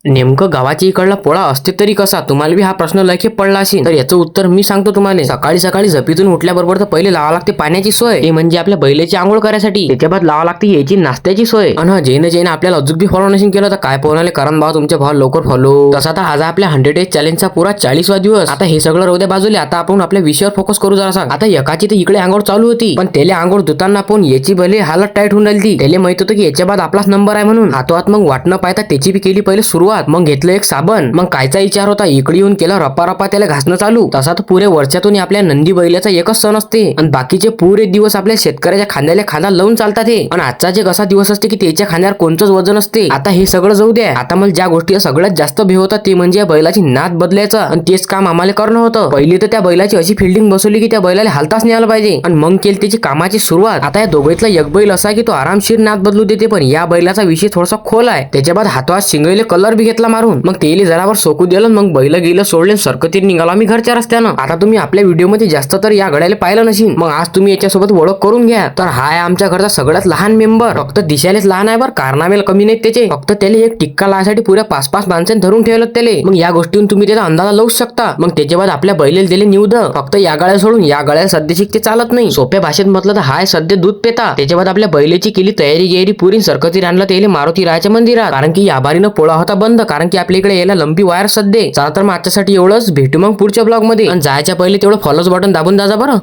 नेमकं गावाच्या इकडला पोळा असते तरी कसा? तुम्हाला बी हा प्रश्न लय खेप पडला असेल. तर याचं उत्तर मी सांगतो तुम्हाला. सकाळी सकाळी झोपेतून उठल्याबरोबर तर पहिले लावा लागते पाण्याची सोय, ते म्हणजे आपल्या बैलाची आंघोळ करायसाठी. त्याच्या बाद लावा लागते याची नाश्त्याची सोय. आणि जैन आपल्याला अजून बी फॉलो नसेल केलं तर काय पोहणाले कारण भाव तुमच्या भाव लवकर फॉलो. तसा तर आज आपल्या 100 डेज चॅलेंजचा पुरा 40वा दिवस. आता हे सगळं राहू द्या बाजूला. आता आपण आपल्या विषयावर फोकस करू जरा. आता एकाची तर इकडे आंघोळ चालू होती, पण त्याला आंघोळ धुताना पण याची भले हालत टाईट होऊन राहिली. त्याला माहित होतं की याच्या बाद आपलाच नंबर आहे म्हणून. हातोहात मग वाटणं पाहता त्याची बी केली पहिले सुरुवात. मग घेतलं एक साबण. मग कायचा विचार होता, इकडे येऊन केला रपा रपा त्याला घासणं चालू. तसा तर पुरे वर्षातून आपल्या नंदी बैलाचा एकच सण असते आणि बाकीचे पुरे दिवस आपल्या शेतकऱ्याच्या खांद्याला खांदा लावून चालतात हे. आणि आजचा जे कसा दिवस असते की त्याच्या खांद्यावर कोणतंच वजन असते. आता हे सगळं जाऊ द्या. आता मला ज्या गोष्टी सगळ्यात जास्त भीव होता ते म्हणजे या बैलाची नाद बदलायचं आणि तेच काम आम्हाला करणं होतं. पहिली तर त्या बैलाची अशी फिल्डिंग बसवली की त्या बैलाला हालताच नाही आलं पाहिजे आणि मग केली त्याची कामाची सुरुवात. आता या दोघांतला एक बैल असा की तो आरामशीर नाद बदलू देते, पण या बैलाचा विषय थोडासा खोल आहे. त्याच्या बाद हातवात शिंगले कलर बी घेतला मारून. मग तेली जरावर सोकू दिलं. मग बैल गेलं सोडले सरकतीत निघालो आम्ही घरच्या रस्त्यानं. आता तुम्ही आपल्या व्हिडिओमध्ये जास्त तर या गड्याला पाहिलं नशील, मग आज तुम्ही याच्यासोबत ओळख करून घ्या. तर हा आहे आमच्या घरचा सगळ्यात लहान मेंबर. फक्त दिसायलाच लहान आहे बरं, कारनामेला कमी नाहीत त्याचे. फक्त त्याला एक टिक्का लावासाठी पुऱ्या 5-5 माणसांनी धरून ठेवलं त्याला. मग या गोष्टीतून तुम्ही त्याचा अंदाजा लावू शकता. मग त्याच्या बाद आपल्या बैलेला दिले निवद. फक्त या गाड्या सोडून या गाड्या सध्याशी ते चालत नाही. सोप्या भाषेत म्हटलं तर हाय सध्या दूध पेता. त्याच्या बाद आपल्या बैलेची केली तयारी गेरी पुरी सरकतीत आणलं त्याला मारुती रायाच्या मंदिरात, कारण की याबारीनं पोळा होता बंद, कारण की आपल्या इकडे यायला लंबी वायर सध्या. चला तर मग आजच्यासाठी एवढंच. भेटू मग पुढच्या ब्लॉग मध्ये. आणि जायच्या पहिले तेवढं फॉलोच बटन दाबून दाजा बरं.